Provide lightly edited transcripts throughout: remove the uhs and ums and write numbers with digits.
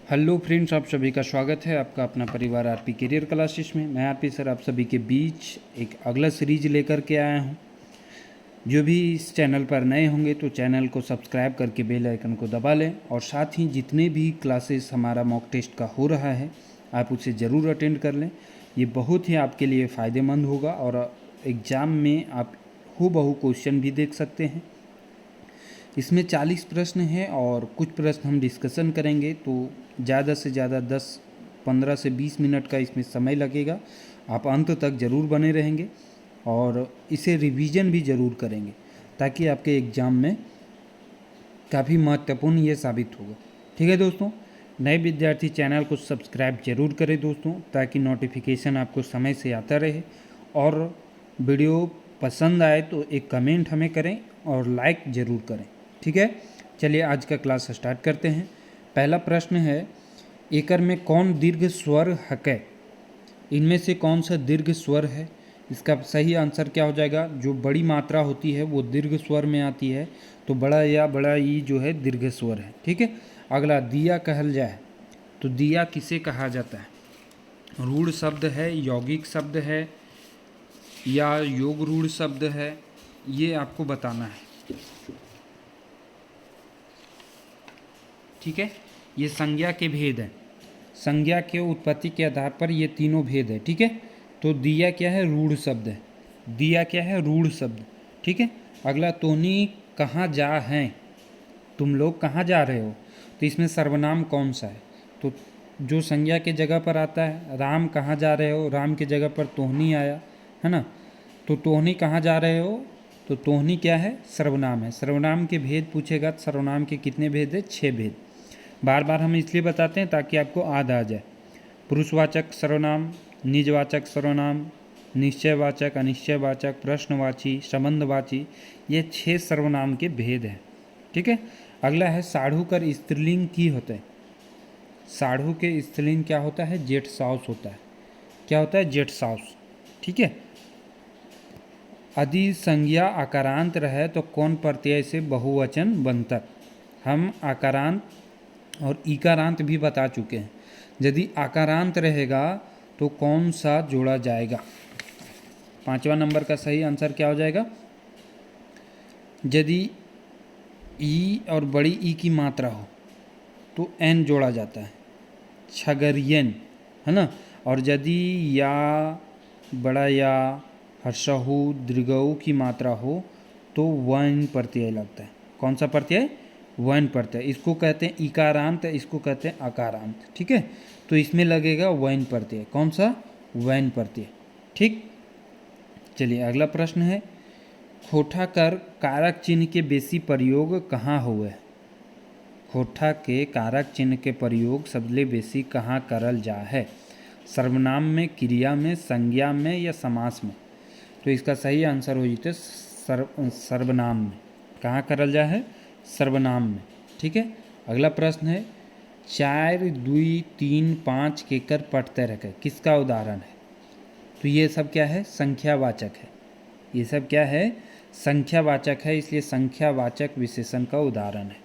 Hello friends, आप सभी का स्वागत है आपका अपना परिवार आरपी करियर क्लासेस में। मैं आरपी सर आप सभी के बीच एक अगला सीरीज लेकर के आया हूं। जो भी इस चैनल पर नए होंगे तो चैनल को सब्सक्राइब करके बेल आइकन को दबा लें और साथ ही जितने भी क्लासेस हमारा मॉक टेस्ट का हो रहा है आप उसे ज़रूर अटेंड कर लें। ये बहुत ही आपके लिए फ़ायदेमंद होगा और एग्ज़ाम में आप हूबहू क्वेश्चन भी देख सकते हैं। इसमें 40 प्रश्न हैं और कुछ प्रश्न हम डिस्कशन करेंगे, तो ज़्यादा से ज़्यादा 15 से 20 मिनट का इसमें समय लगेगा। आप अंत तक ज़रूर बने रहेंगे और इसे रिवीजन भी ज़रूर करेंगे ताकि आपके एग्ज़ाम में काफ़ी महत्वपूर्ण ये साबित होगा। ठीक है दोस्तों, नए विद्यार्थी चैनल को सब्सक्राइब जरूर करें दोस्तों, ताकि नोटिफिकेशन आपको समय से आता रहे। और वीडियो पसंद आए तो एक कमेंट हमें करें और लाइक ज़रूर करें। ठीक है, चलिए आज का क्लास स्टार्ट करते हैं। पहला प्रश्न है, एकर में कौन दीर्घ स्वर हकै? इनमें से कौन सा दीर्घ स्वर है? इसका सही आंसर क्या हो जाएगा? जो बड़ी मात्रा होती है वो दीर्घ स्वर में आती है, तो बड़ा या बड़ा ई जो है दीर्घ स्वर है। ठीक है, अगला, दिया कहल जाए तो दिया किसे कहा जाता है? रूढ़ शब्द है, यौगिक शब्द है या योग रूढ़ शब्द है, ये आपको बताना है। ठीक है, ये संज्ञा के भेद हैं। संज्ञा के उत्पत्ति के आधार पर ये तीनों भेद है। ठीक है, तो दिया क्या है? रूढ़ शब्द है। दिया क्या है? रूढ़ शब्द। ठीक है, अगला, तोनी कहाँ जा हैं? तुम लोग कहाँ जा रहे हो? तो इसमें सर्वनाम कौन सा है? तो जो संज्ञा के जगह पर आता है, राम कहाँ जा रहे हो, राम के जगह पर तोहनी आया है ना। तो तोहनी कहाँ जा रहे हो, तो तोहनी क्या है? सर्वनाम है। सर्वनाम के भेद पूछेगा तो सर्वनाम के कितने भेद है? 6 भेद। बार बार हम इसलिए बताते हैं ताकि आपको याद आ जाए। पुरुषवाचक सर्वनाम, निजवाचक सर्वनाम, निश्चयवाचक, अनिश्चयवाचक, प्रश्नवाची, संबंधवाची, ये 6 सर्वनाम के भेद हैं। ठीक है, अगला है, साढ़ू कर स्त्रीलिंग की होता है? साढ़ू के स्त्रीलिंग क्या होता है? जेठ साउस होता है। क्या होता है? जेठ साउस। ठीक है, यदि संज्ञा आकारांत रहे तो कौन प्रत्यय से बहुवचन बनता? हम आकारांत और इकारांत भी बता चुके हैं। यदि आकारांत रहेगा तो कौन सा जोड़ा जाएगा? 5वां नंबर का सही आंसर क्या हो जाएगा? यदि ई और बड़ी ई की मात्रा हो तो एन जोड़ा जाता है, छगरियन, है ना। और यदि या, बड़ा या, हर्षहु, दीर्घऊ की मात्रा हो तो वन प्रत्यय लगता है। कौन सा प्रत्यय? वन प्रत्यय। इसको कहते हैं इकारांत, इसको कहते हैं आकारांत। ठीक है, तो इसमें लगेगा वन प्रत्यय। कौन सा? वन प्रत्यय। ठीक, चलिए अगला प्रश्न है, खोठा कर कारक चिन्ह के बेसी प्रयोग कहाँ हुए? खोठा के कारक चिन्ह के प्रयोग सबले बेसी कहाँ करल जा है? सर्वनाम में, क्रिया में, संज्ञा में या समास में? तो इसका सही आंसर हो जीते सर्वनाम में। कहाँ करल जा है? सर्वनाम में। ठीक है, अगला प्रश्न है, 4, 2, 3, 5 केकर पटते रखे, किसका उदाहरण है? तो ये सब क्या है? संख्यावाचक है। ये सब क्या है? संख्यावाचक है, इसलिए संख्यावाचक विशेषण का उदाहरण है।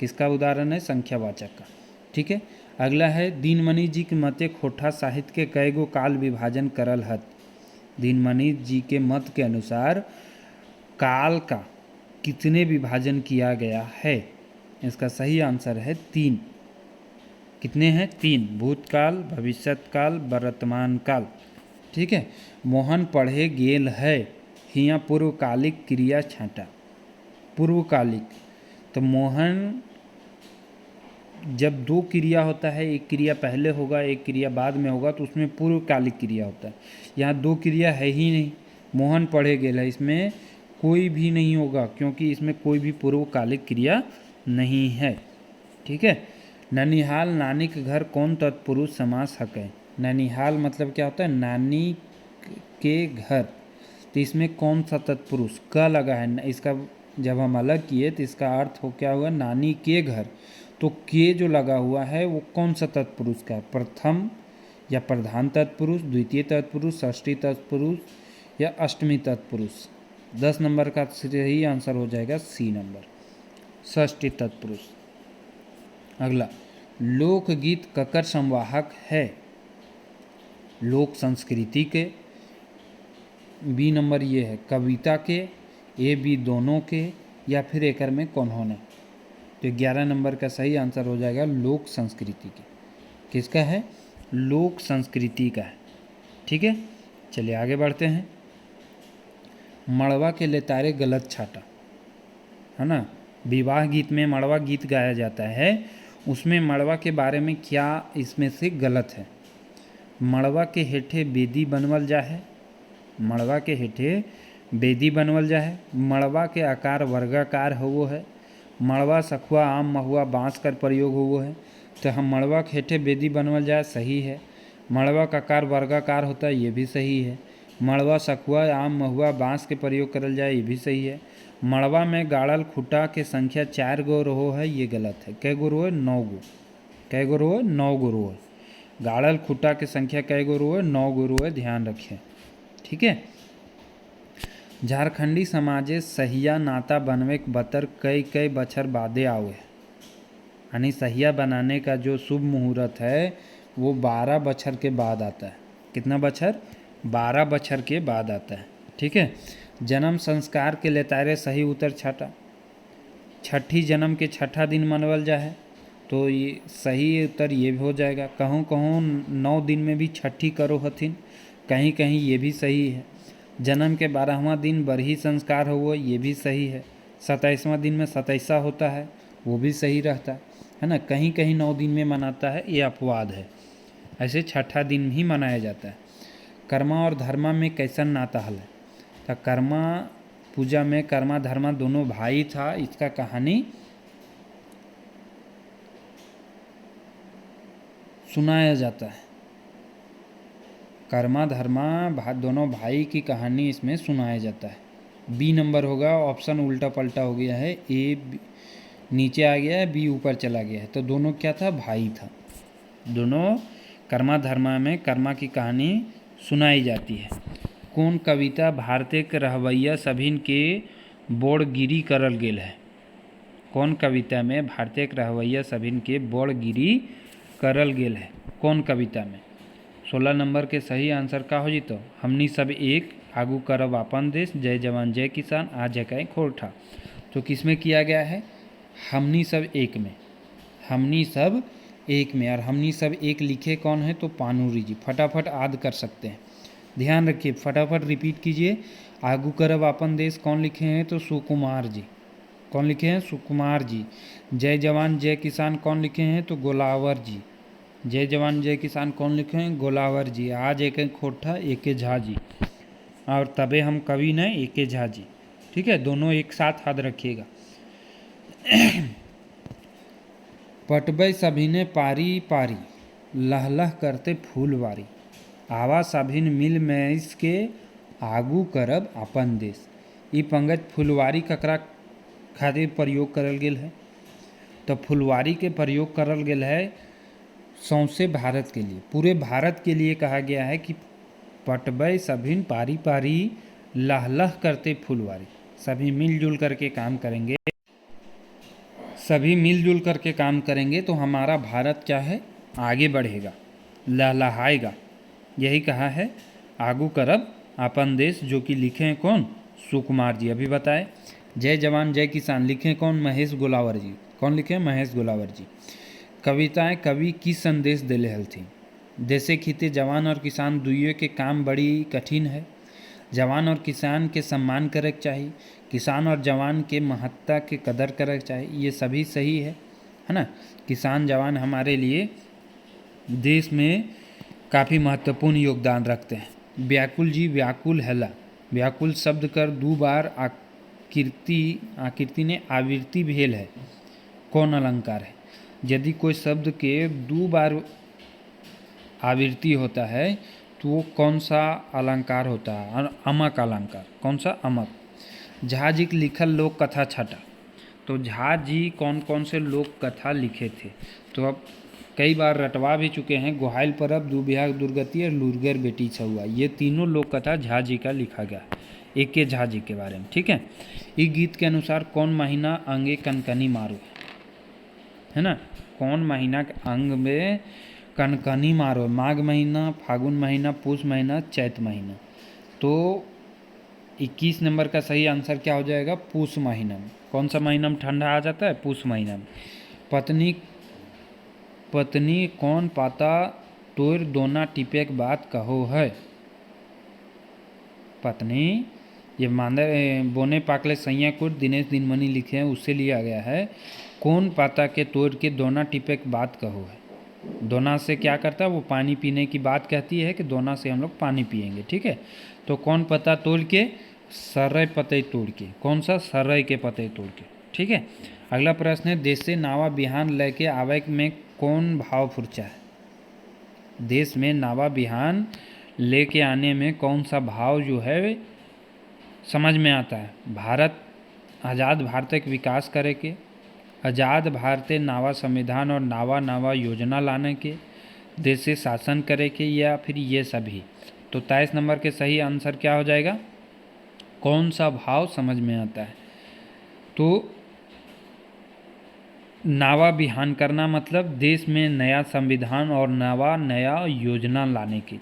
किसका उदाहरण है? संख्यावाचक का। ठीक है, अगला है, दीनमणि जी के मते खोठा साहित्य के कई गो काल विभाजन करल हत? दीनमणि जी के मत के अनुसार काल का कितने विभाजन किया गया है? इसका सही आंसर है 3। कितने हैं? 3, भूतकाल, भविष्यकाल, वर्तमान काल। ठीक है, मोहन पढ़े गेल है, हिया पूर्वकालिक क्रिया छाटा। पूर्वकालिक, तो मोहन, जब 2 क्रिया होता है, एक क्रिया पहले होगा एक क्रिया बाद में होगा, तो उसमें पूर्वकालिक क्रिया होता है। यहाँ 2 क्रिया है ही नहीं। मोहन पढ़े गेल है, इसमें कोई भी नहीं होगा क्योंकि इसमें कोई भी पूर्वकालिक क्रिया नहीं है। ठीक है, ननिहाल नानी के घर कौन तत्पुरुष समास हकै? ननिहाल मतलब क्या होता है? नानी के घर। तो इसमें कौन सा तत्पुरुष? क लगा है। इसका जब हम अलग किए तो इसका अर्थ हो क्या हुआ? नानी के घर। तो के जो लगा हुआ है वो कौन सा तत्पुरुष का है? प्रथम या प्रधान तत्पुरुष, द्वितीय तत्पुरुष, षष्ठी तत्पुरुष या अष्टमी तत्पुरुष? 10 नंबर का सही आंसर हो जाएगा सी नंबर, षष्ठी तत्पुरुष। अगला, लोकगीत ककर संवाहक है? लोक संस्कृति के, बी नंबर ये है कविता के, ए बी दोनों के, या फिर एकर में कौन-होने। तो 11 नंबर का सही आंसर हो जाएगा लोक संस्कृति के। किसका है? लोक संस्कृति का है। ठीक है, चलिए आगे बढ़ते हैं। मड़वा के लेतारे गलत छाटा, है ना। विवाह गीत में मड़वा गीत गाया जाता है, उसमें मड़वा के बारे में क्या इसमें से गलत है? मड़वा के हेठे बेदी बनवल जा है, मड़वा के हेठे बेदी बनवल जा है, मड़वा के आकार वर्गाकार हुआ है, मड़वा सखुआ आम महुआ बाँस कर प्रयोग हुआ है। तो हम मड़वा के हेठे बेदी बनवल जाए, सही है। मड़वा का आकार वर्गाकार होता है, ये भी सही है। मड़वा सखुआ आम महुआ बाँस के प्रयोग करल जाए, ये भी सही है। मड़वा में गाड़ल खुटा के संख्या 4 गो रहो है, ये गलत है। कै गो रहो है? 9 गो। कै गो रहो है? 9 गो रहो है। गाड़ल खुटा के संख्या कै गो रहो है? 9 गो रहो है, ध्यान रखें। ठीक है। झारखंडी समाजे सहिया नाता बनवे के बतर कई कई बछर बादे आवे, यानी सहिया बनाने का जो शुभ मुहूर्त है वो 12 बछर के बाद आता है। कितना बछर? 12 बछर के बाद आता है। ठीक है। जन्म संस्कार के लेतारे सही उत्तर छठा, छठी जन्म के छठा दिन मनवल जा है, तो ये सही उत्तर ये भी हो जाएगा। कहूँ कहूँ 9 दिन में भी छठी करो हथिन, कहीं कहीं ये भी सही है। जन्म के 12वां दिन बरही संस्कार हो, ये भी सही है। 27वां दिन में 27 होता है, वो भी सही रहता है ना। कहीं कहीं 9 दिन में मनाता है, ये अपवाद है। ऐसे छठा दिन ही मनाया जाता है। कर्मा और धर्मा में कैसन नाता हल है? तो कर्मा पूजा में कर्मा धर्मा दोनों भाई था, इसका कहानी सुनाया जाता है। कर्मा धर्मा दोनों भाई की कहानी इसमें सुनाया जाता है। बी नंबर होगा, ऑप्शन उल्टा पलटा हो गया है। ए नीचे आ गया है, बी ऊपर चला गया है, तो दोनों क्या था? भाई था। दोनों कर्मा धर्मा में कर्मा की कहानी सुनाई जाती है। कौन कविता भारतीय के रहवैया सभिन के बोड़गिरी करल गेल है? कौन कविता में भारतीय के रहवैया सभिन के बोड़गिरी करल गेल है? कौन कविता में? 16 नंबर के सही आंसर का हो जी? तो हमनी सब एक, आगू करब अपन देश, जय जवान जय किसान, आ जकाएं खोरठा। तो किसमें किया गया है? हमनी सब एक में। हमनी सब एक में, और हमनी सब एक लिखे कौन है? तो पानूरी जी। फटाफट याद कर सकते हैं, ध्यान रखिए, फटाफट रिपीट कीजिए। आगू करब अपन देश कौन लिखे हैं? तो सुकुमार जी। कौन लिखे हैं? सुकुमार जी। जय जवान जय किसान कौन लिखे हैं? तो गोलावर जी। जय जवान जय किसान कौन लिखे हैं? गोलावर जी। आज एक खोठा एक झा जी, और तबे हम कवि न एक झा जी। ठीक है, दोनों एक साथ याद रखिएगा। पटबै सभिने पारी पारी, लह लह करते फूलवारी, आवा सभिन मिल में इसके आगू करब अपन देश। ई पंगत फुलवारी ककरा खातिर प्रयोग करल गेल है? तो फुलवारी के प्रयोग करल गेल है सौंसे भारत के लिए, पूरे भारत के लिए कहा गया है कि पटबै सभिन पारी पारी, लह लह करते फुलवारी। सभी मिलजुल करके काम करेंगे, सभी मिलजुल करके काम करेंगे तो हमारा भारत क्या है? आगे बढ़ेगा, लहलहाएगा। यही कहा है आगू करब अपन देश, जो कि लिखे हैं कौन? सुकुमार जी। अभी बताए। जय जवान जय किसान लिखे कौन? महेश गोलावर जी। कौन लिखे? महेश गोलावर जी। कविताएं कवि की संदेश दिले हलथिन? देशे खिते जवान और किसान दुइयों के काम बड़ी कठिन है। जवान और किसान के सम्मान करे चाहिए, किसान और जवान के महत्ता के कदर करे चाहिए, ये सभी सही है ना। किसान जवान हमारे लिए देश में काफ़ी महत्वपूर्ण योगदान रखते हैं। व्याकुल जी व्याकुल हैला, व्याकुल शब्द कर 2 बार आकृति ने आवृत्ति भेल है, कौन अलंकार है? यदि कोई शब्द के 2 बार आवृत्ति होता है तो वो कौन सा अलंकार होता है? अमक अलंकार। कौन सा? अमक। झा जी के लिखल लोक कथा छटा, तो झा जी कौन कौन से लोक कथा लिखे थे? तो अब कई बार रटवा भी चुके हैं। गोहाइल परब, दुबिहा दुर्गति और लुरगर बेटी छुआ, ये तीनों लोक कथा झा जी का लिखा गया, एक के झा जी के बारे में। ठीक है। इस गीत के अनुसार कौन महीना अंगे कनकनी मारो? है ना। कौन महीना के अंग में कनकनी मारो, माघ महीना, फागुन महीना, पूस महीना, चैत महीना। तो 21 नंबर का सही आंसर क्या हो जाएगा, पूस महीना में। कौन सा महीना में ठंडा आ जाता है, पूस महीना में। पत्नी पत्नी कौन पाता तोड़ दोना टिपे के बात कहो है। पत्नी, ये मांदर बोने पाकले सैया कुट दिनेश दिनमणि लिखे हैं, उससे लिया गया है। कौन पाता के तोड़ के दोना टिपे की बात कहो है। दोना से क्या करता है, वो पानी पीने की बात कहती है कि दोना से हम लोग पानी पिएंगे, ठीक है। तो कौन पत्ता तोड़ के, सरय पतई तोड़ के। कौन सा, सरय के पतई तोड़ के, ठीक है। अगला प्रश्न है, देश से नावा बिहान लेके आवे में कौन भाव फुर्चा है। देश में नावा बिहान लेके आने में कौन सा भाव जो है समझ में आता है। भारत, आज़ाद भारत के विकास करे के, आज़ाद भारतीय नावा संविधान और नावा नावा योजना लाने के, देश से शासन करे के, या फिर ये सभी। तो 23 नंबर के सही आंसर क्या हो जाएगा, कौन सा भाव समझ में आता है। तो नावा बिहान करना मतलब देश में नया संविधान और नया योजना लाने की,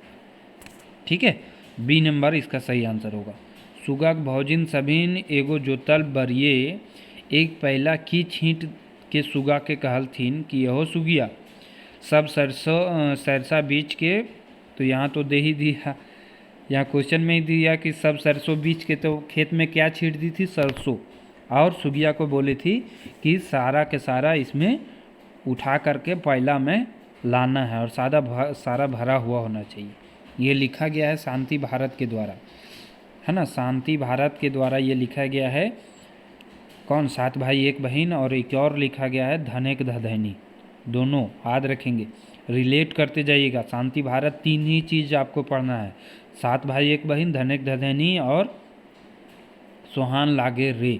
ठीक है। बी नंबर इसका सही आंसर होगा। सुगा के भौजिन सभिन एगो जोतल बरिए एक पहला की छींट के सुगा के कहलथिन कि यहो सुगिया सब सरसा बीज के। तो यहाँ तो दे ही दिया, यहाँ क्वेश्चन में ही दिया कि सब सरसों बीज के। तो खेत में क्या छींट दी थी, सरसों। और सुगिया को बोली थी कि सारा के सारा इसमें उठा करके पहला में लाना है और सारा भरा हुआ होना चाहिए। ये लिखा गया है शांति भारत के द्वारा, है ना। शांति भारत के द्वारा ये लिखा गया है। कौन, 7 भाई 1 बहन, और एक और लिखा गया है धनेक धधैनी। दोनों याद रखेंगे, रिलेट करते जाइएगा। शांति भारत 3 ही चीज़ आपको पढ़ना है, 7 भाई 1 बहन, धनेक धधैनी और सोहान लागे रे,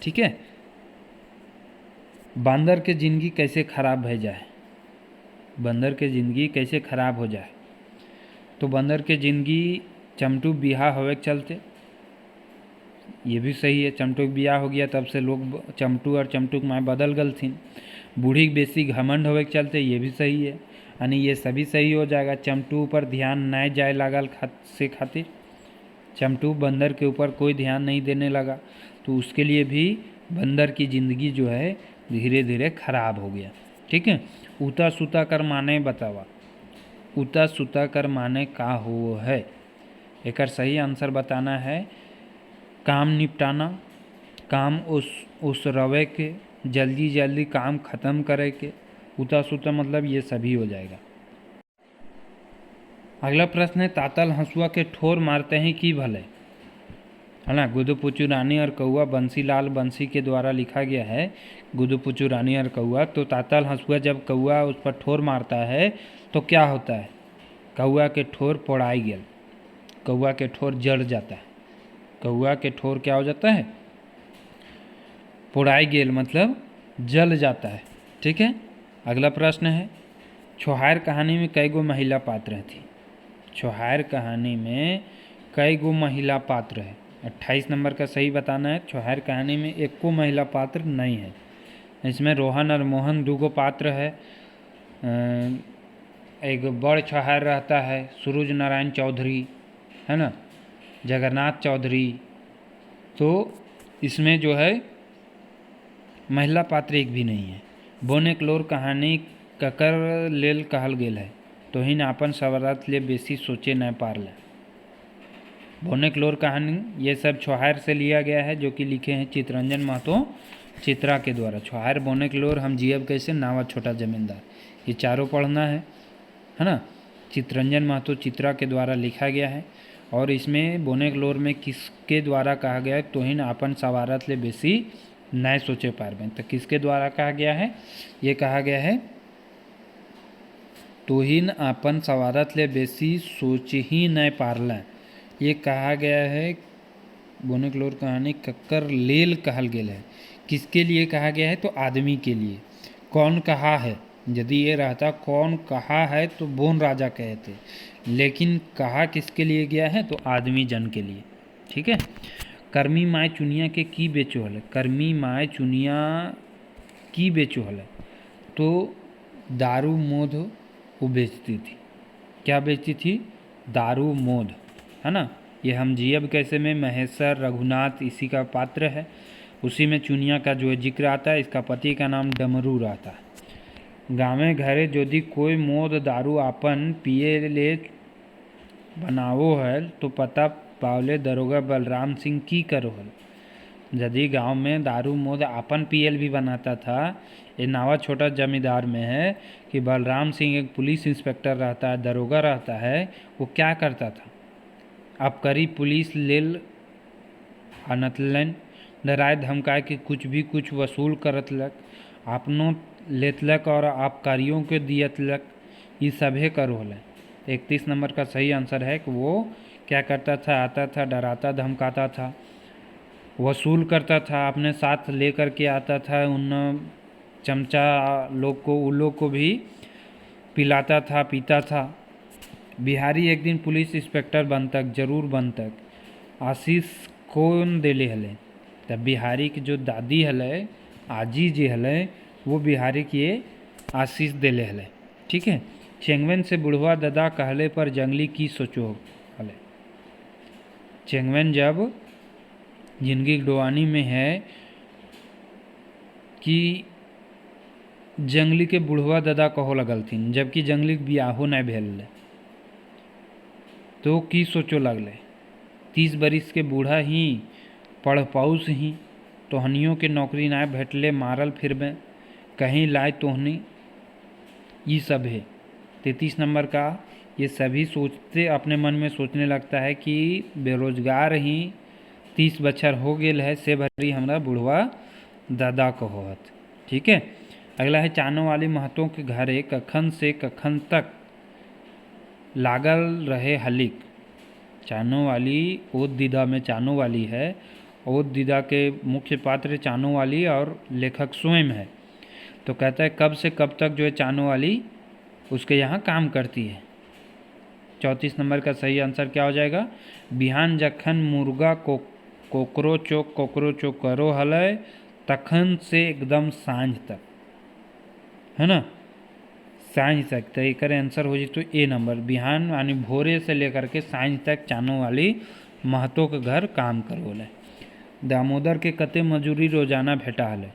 ठीक है। बंदर के ज़िंदगी कैसे खराब हो जाए, बंदर के ज़िंदगी कैसे खराब हो जाए। तो बंदर के ज़िंदगी चमटू बिहा होवे के चलते, ये भी सही है। चमटू के बिहा हो गया तब से लोग चमटू और चमटू के माँ बदल गलथिन। बूढ़ी के बेसी घमंड होवे के चलते, ये भी सही है। यानी ये सभी सही हो जाएगा। चमटू पर ध्यान नहीं जाए लागल से खातिर, चमटू बंदर के ऊपर कोई ध्यान नहीं देने लगा, तो उसके लिए भी बंदर की ज़िंदगी जो है धीरे धीरे खराब हो गया, ठीक है। उता सुता कर माने बतावा, उता सुता कर माने का हो है। एक सही आंसर बताना है, काम निपटाना, काम उस रवे के, जल्दी जल्दी काम ख़त्म करे के। उता सुता मतलब ये सभी हो जाएगा। अगला प्रश्न है, तातल हंसुआ के ठोर मारते हैं कि भले, है ना। गुदुपुचु रानी और कौआ, बंसीलाल बंसी के द्वारा लिखा गया है गुदुपुचु रानी और कौआ। तो तातल हंसुआ जब कौआ उस पर ठोर मारता है तो क्या होता है, कौआ के ठोर पोड़ाई गेल, कौआ के ठोर जड़ जाता है। कौआ के ठोर क्या हो जाता है, पोड़ाई गेल मतलब जल जाता है, ठीक है। अगला प्रश्न है, छोहार कहानी में कई गो महिला पात्र थी। छोहार कहानी में कई गो महिला पात्र है। 28 नंबर का सही बताना है। छोहार कहानी में एक को महिला पात्र नहीं है। इसमें रोहन और मोहन 2 गो पात्र है। एक बड़ छोहार रहता है सूरज नारायण चौधरी, है ना, जगन्नाथ चौधरी। तो इसमें जो है महिला पात्र एक भी नहीं है। बोनेकलोर कहानी ककर लेल कहल गेल है, तो हिन आपन सवारत ले बेसी सोचे न पारले। बोनेकलोर कहानी ये सब छोहार से लिया गया है, जो कि लिखे हैं चितरंजन महतो चित्रा के द्वारा। छोहार, बोनेकलोर, हम जियब कैसे, नावा छोटा जमींदार, ये चारों पढ़ना है ना। चितरंजन महतो चित्रा के द्वारा लिखा गया है। और इसमें बोनेकलोर में किसके द्वारा कहा गया है, तोहिन आपन सवारत ले बेसी नए सोचे पारबे। तो किसके द्वारा कहा गया है, ये कहा गया है तोहिन आपन सवारत ले बेसी सोच ही न पारला, ये कहा गया है। बोनेकलोर कहानी कक्कर लेल कहल गेल है, किसके लिए कहा गया है, तो आदमी के लिए। कौन कहा है, यदि ये रहता कौन कहा है तो बोन राजा कहते, लेकिन कहा किसके लिए गया है, तो आदमी जन के लिए, ठीक है। कर्मी माय चुनिया के की बेचो हल, कर्मी माय चुनिया की बेचो हल, तो दारू मोद वो बेचती थी। क्या बेचती थी? दारू मोद, है ना। ये हम जियब कैसे में महेश्वर रघुनाथ इसी का पात्र है। उसी में चुनिया का जो है जिक्र आता है। इसका पति का नाम डमरू रहता है। गाँवे घरे यदि कोई मोद दारू आपन पिए ले बनावो है तो पता पावले दरोगा बलराम सिंह की करो हल। यदि गांव में दारू मोद आपन पीएल भी बनाता था। ये नावा छोटा जमींदार में है कि बलराम सिंह एक पुलिस इंस्पेक्टर रहता है, दरोगा रहता है। वो क्या करता था? अब करी पुलिस लेल अनतलन डराए धमकाए कि कुछ भी कुछ वसूल करतलक, आपनो लेतलक और आबकारियों के दियतलक। ये सभे कर होले। 31 नंबर का सही आंसर है कि वो क्या करता था? आता था, डराता धमकाता था, वसूल करता था, अपने साथ लेकर के आता था। उन चमचा लोग को, उन लोग को भी पिलाता था, पीता था। बिहारी एक दिन पुलिस इंस्पेक्टर बनतक, जरूर बनतक। आशीष कौन देले हले? तब बिहारी की जो दादी हले, आजी जी हले, वो बिहारी के आशीष देले हले। ठीक है। चेंगवेन से बुढ़वा दादा कहले पर जंगली की सोचो हले। चेंगवेन जब जिंदगी डोवानी में है कि जंगली के बुढ़वा दादा कहो लगलथिन, जबकि जंगली के बियाहो नहीं भेल। तो की सोचो लगले? 30 बरिस के बूढ़ा ही, पढ़ पाउस ही, तोहनियों के नौकरी ना भेटले, मारल फिरबे, कहीं लाए तोहनी। ये सब है 33 नंबर का। ये सभी सोचते अपने मन में सोचने लगता है कि बेरोजगार ही 30 बछर हो गेल है, से भरी हमरा बुढ़वा दादा कहोत। ठीक है। अगला है चानो वाली महतों के घरे कखन से कखन तक लागल रहे हलिक। चानो वाली ओद दीदा में चानो वाली है। ओद दीदा के मुख्य पात्र चानो वाली और लेखक स्वयं है। तो कहता है कब से कब तक जो है चानो वाली उसके यहाँ काम करती है। 34 नंबर का सही आंसर क्या हो जाएगा? बिहान जखन मुर्गा को कोकरो चोक करो हलय, तखन से एकदम सांझ तक, है ना, सांझ तक। तो एक आंसर हो जाए तो ए नंबर। बिहान यानी भोरे से लेकर के सांझ तक चानो वाली महतो के घर काम करोले। दामोदर के कते मजूरी रोजाना भेटा हले?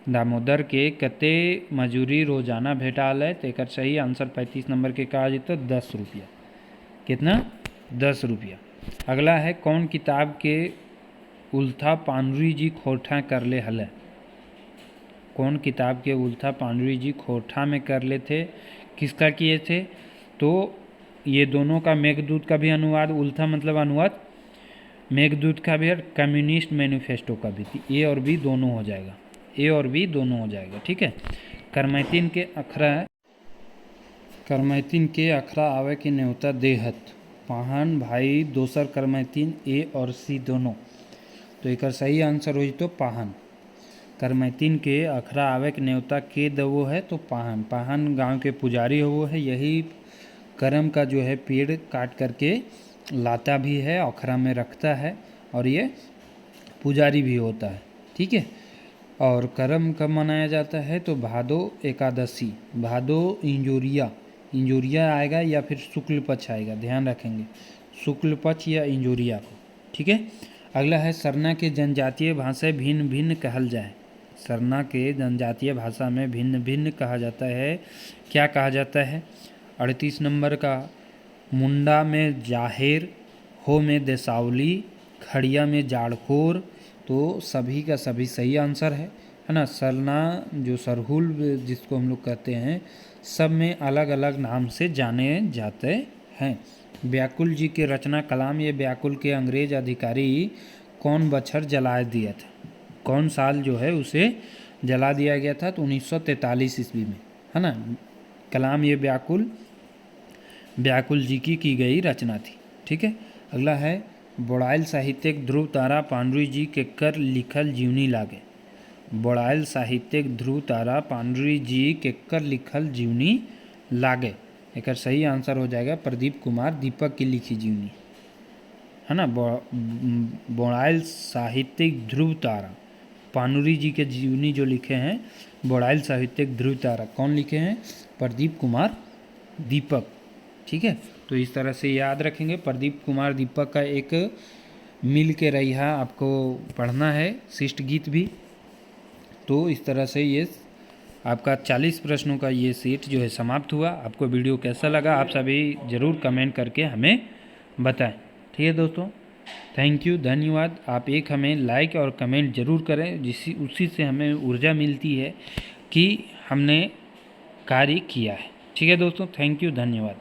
दामोदर के कते मजूरी रोजाना भेटा हले? तो एक सही आंसर 35 नंबर के कहा जाए तो 10 रुपया। कितना? 10 रुपया। अगला है कौन किताब के उल्था पांडुरी जी खोटा कर ले हले? कौन किताब के उल्था पांडुरी जी खोटा में कर ले थे? किसका किए थे? तो ये दोनों का मेघदूत का भी अनुवाद, उल्था मतलब अनुवाद मेघदूत का भी और कम्युनिस्ट मैनिफेस्टो का भी थी। ए और बी दोनों हो जाएगा। ए और बी दोनों हो जाएगा। ठीक है। करमैतीन के अखरा आवे के न्योता देहत। पाहन भाई दोसर करमैतीन, ए और सी दोनों। तो एक सही आंसर हो तो पाहन। करमैतीन के अखरा आवे के न्योता के दवो है तो पाहन। पाहन गांव के पुजारी हो है। यही करम का जो है पेड़ काट करके लाता भी है, अखरा में रखता है और ये पुजारी भी होता है। ठीक है। और करम कब मनाया जाता है? तो भादो एकादशी, भादो इंजोरिया आएगा या फिर शुक्ल पक्ष आएगा, ध्यान रखेंगे, शुक्ल पक्ष या इंजोरिया को। ठीक है। अगला है सरना के जनजातीय भाषा भिन्न भिन्न कहल जाए। सरना के जनजातीय भाषा में भिन्न भिन्न कहा जाता है। क्या कहा जाता है? 38 नंबर का मुंडा में जाहेर, हो में देसावली, खड़िया में जाड़खोर। तो सभी का सभी सही आंसर है ना। सरना जो सरहुल जिसको हम लोग कहते हैं, सब में अलग अलग नाम से जाने जाते हैं। व्याकुल जी के रचना कलाम, ये व्याकुल के अंग्रेज अधिकारी कौन बछर जला दिया था? कौन साल जो है उसे जला दिया गया था? तो 1943 ईस्वी में, है ना। कलाम ये व्याकुल जी की गई रचना थी। ठीक है। अगला है बोड़ाइल साहित्यिक ध्रुव तारा पांडुरी जी के कर लिखल जीवनी लागे। बोड़ाइल साहित्यिक ध्रुव तारा पांडुरी जी के कर लिखल जीवनी लागे। एक सही आंसर हो जाएगा प्रदीप कुमार दीपक की लिखी जीवनी, है ना। बोड़ाइल साहित्यिक ध्रुव तारा पानुरी जी के जीवनी जो लिखे हैं बौड़ाइल साहित्यिक ध्रुव तारा, कौन लिखे हैं? प्रदीप कुमार दीपक। ठीक है, तो इस तरह से याद रखेंगे। प्रदीप कुमार दीपक का एक मिल के रहिया आपको पढ़ना है, शिष्ट गीत भी। तो इस तरह से ये आपका 40 प्रश्नों का ये सेट जो है समाप्त हुआ। आपको वीडियो कैसा लगा आप सभी ज़रूर कमेंट करके हमें बताएं। ठीक है दोस्तों, थैंक यू, धन्यवाद। आप एक हमें लाइक और कमेंट ज़रूर करें, उसी से हमें ऊर्जा मिलती है कि हमने कार्य किया है। ठीक है दोस्तों, थैंक यू, धन्यवाद।